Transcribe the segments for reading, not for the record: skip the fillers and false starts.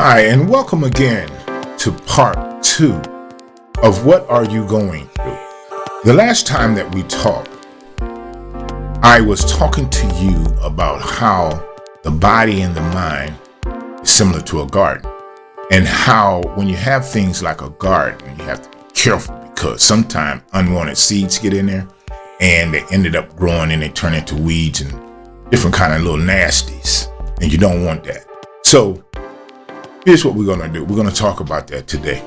Hi, and welcome again to part 2 of What Are You Going Through? The last time that we talked, I was talking to you about how the body and the mind is similar to a garden, and how when you have things like a garden, you have to be careful because sometimes unwanted seeds get in there and they ended up growing and they turn into weeds and different kind of little nasties, and you don't want that. So here's what we're going to do. We're going to talk about that today.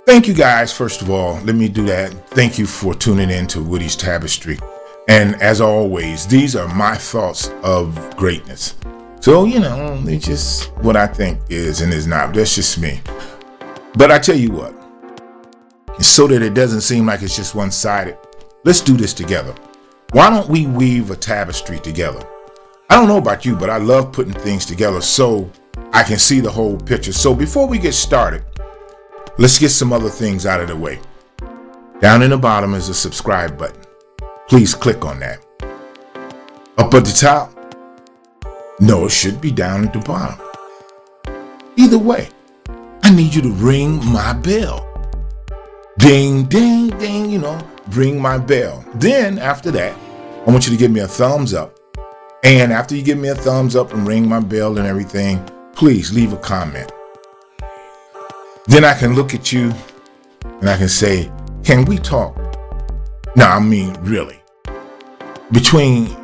Thank you guys. First of all, let me do that. Thank you for tuning in to Woody's Tapestry. And as always, these are my thoughts of greatness. So, it's just what I think is and is not. That's just me. But I tell you what, so that it doesn't seem like it's just one-sided, let's do this together. Why don't we weave a tapestry together? I don't know about you, but I love putting things together so I can see the whole picture. So before we get started, let's get some other things out of the way. Down in the bottom is a subscribe button. Please click on that. Up at the top? No, it should be down at the bottom. Either way, I need you to ring my bell. Ding, ding, ding, ring my bell. Then after that, I want you to give me a thumbs up. And after you give me a thumbs up and ring my bell and everything, please leave a comment. Then I can look at you and I can say, can we talk? No, I mean, really. Between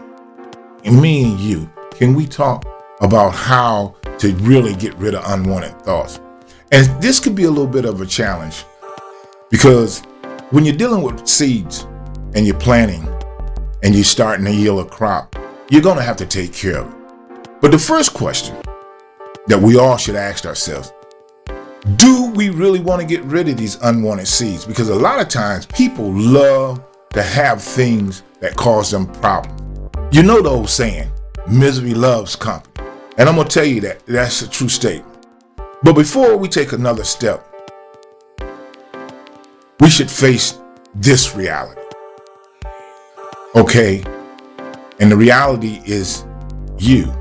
me and you, can we talk about how to really get rid of unwanted thoughts? And this could be a little bit of a challenge because when you're dealing with seeds and you're planting and you're starting to yield a crop, you're going to have to take care of it. But the first question that we all should ask ourselves, do we really want to get rid of these unwanted seeds? Because a lot of times people love to have things that cause them problems. You know the old saying, misery loves company. And I'm going to tell you that that's a true statement. But before we take another step, we should face this reality. Okay? And the reality is you.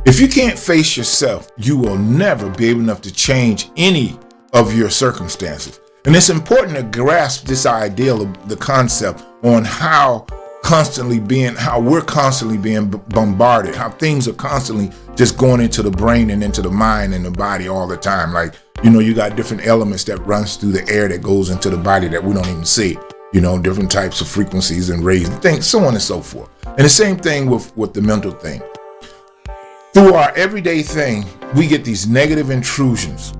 If you can't face yourself, you will never be able enough to change any of your circumstances. And it's important to grasp this idea of the concept on how we're constantly being bombarded, how things are constantly just going into the brain and into the mind and the body all the time. Like, you got different elements that runs through the air that goes into the body that we don't even see. Different types of frequencies and rays and things, so on and so forth. And the same thing with the mental thing. Through our everyday thing, we get these negative intrusions.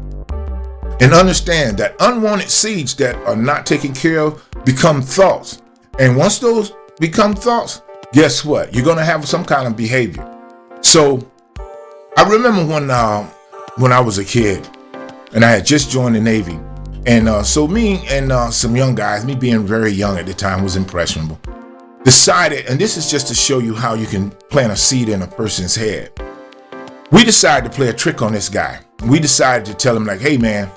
And understand that unwanted seeds that are not taken care of become thoughts. And once those become thoughts, guess what? You're going to have some kind of behavior. So I remember when I was a kid and I had just joined the Navy. And so me and some young guys, me being very young at the time, was impressionable, decided, and this is just to show you how you can plant a seed in a person's head. We decided to play a trick on this guy. We decided to tell him like, hey man,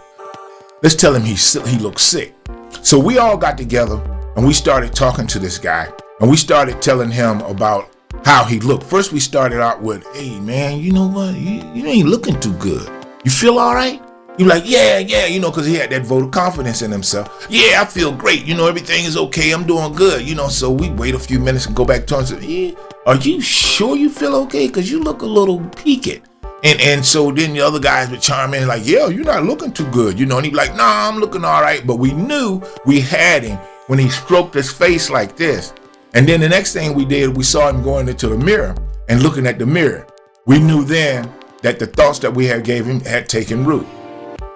let's tell him he looks sick. So we all got together and we started talking to this guy and we started telling him about how he looked. First we started out with, hey man, you know what? You ain't looking too good. You feel all right? You're like, yeah, because he had that vote of confidence in himself. Yeah, I feel great. Everything is okay. I'm doing good. So we wait a few minutes and go back to him and say, yeah, are you sure you feel okay? Because you look a little peaked. And so then the other guys would chime in like, yeah, you're not looking too good. And he'd be like, nah, I'm looking all right. But we knew we had him when he stroked his face like this. And then the next thing we did, we saw him going into the mirror and looking at the mirror. We knew then that the thoughts that we had gave him had taken root.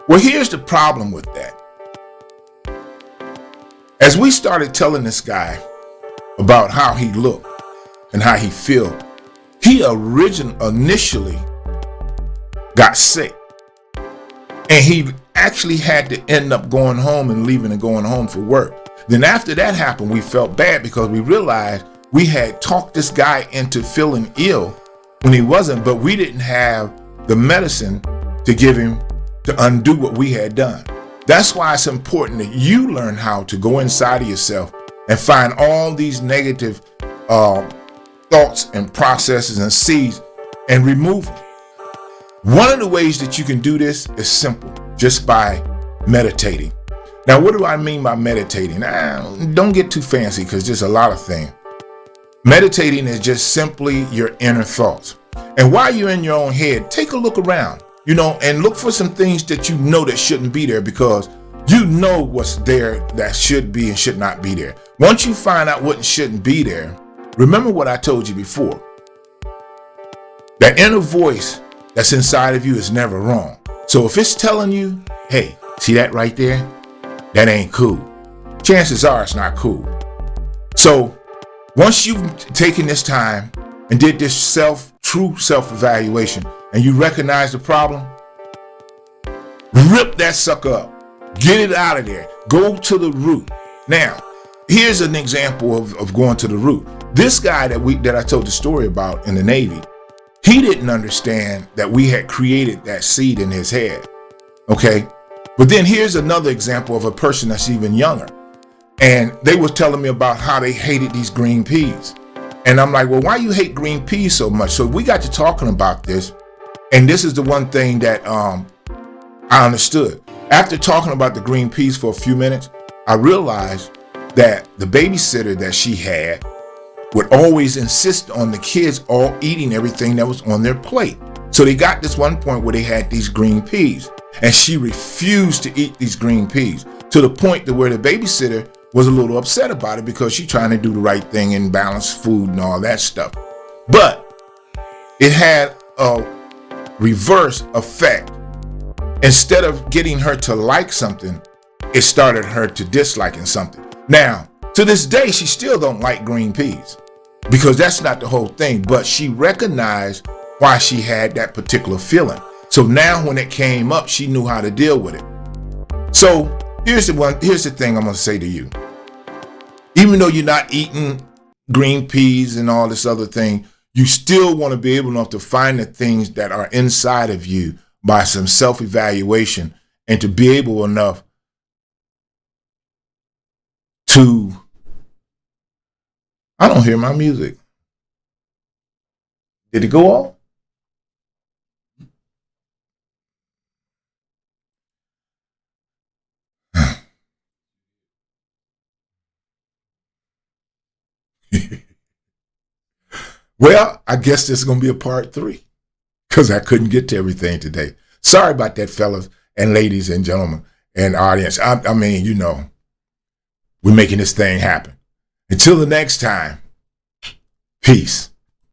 Well, here's the problem with that. As we started telling this guy about how he looked and how he felt, he initially got sick. And he actually had to end up going home and leaving and going home for work. Then after that happened, we felt bad because we realized we had talked this guy into feeling ill when he wasn't, but we didn't have the medicine to give him to undo what we had done. That's why it's important that you learn how to go inside of yourself and find all these negative thoughts and processes and seeds and remove them. One of the ways that you can do this is simple, just by meditating. Now, what do I mean by meditating? Don't get too fancy because there's a lot of things. Meditating is just simply your inner thoughts. And while you're in your own head, take a look around, and look for some things that you know that shouldn't be there, because you know what's there that should be and should not be there. Once you find out what shouldn't be there, remember what I told you before. That inner voice that's inside of you is never wrong. So if it's telling you, hey, see that right there? That ain't cool. Chances are it's not cool. So once you've taken this time and did this true self-evaluation, and you recognize the problem, rip that sucker up. Get it out of there. Go to the root. Now, here's an example of going to the root. This guy that I told the story about in the Navy, he didn't understand that we had created that seed in his head. Okay? But then here's another example of a person that's even younger. And they were telling me about how they hated these green peas. And I'm like, well, why you hate green peas so much? So we got to talking about this. And this is the one thing that I understood. After talking about the green peas for a few minutes, I realized that the babysitter that she had would always insist on the kids all eating everything that was on their plate. So they got this one point where they had these green peas, and she refused to eat these green peas, to the point to where the babysitter was a little upset about it, because she's trying to do the right thing and balance food and all that stuff. But it had a reverse effect. Instead of getting her to like something, it started her to disliking something. Now, to this day, she still don't like green peas, because that's not the whole thing, but she recognized why she had that particular feeling. So now when it came up, she knew how to deal with it. So here's the thing I'm going to say to you. Even though you're not eating green peas and all this other thing, you still want to be able enough to find the things that are inside of you by some self-evaluation, and to be able enough to, I don't hear my music. Did it go off? Well, I guess this is going to be a part 3, because I couldn't get to everything today. Sorry about that, fellas and ladies and gentlemen and audience. I mean, we're making this thing happen. Until the next time, peace.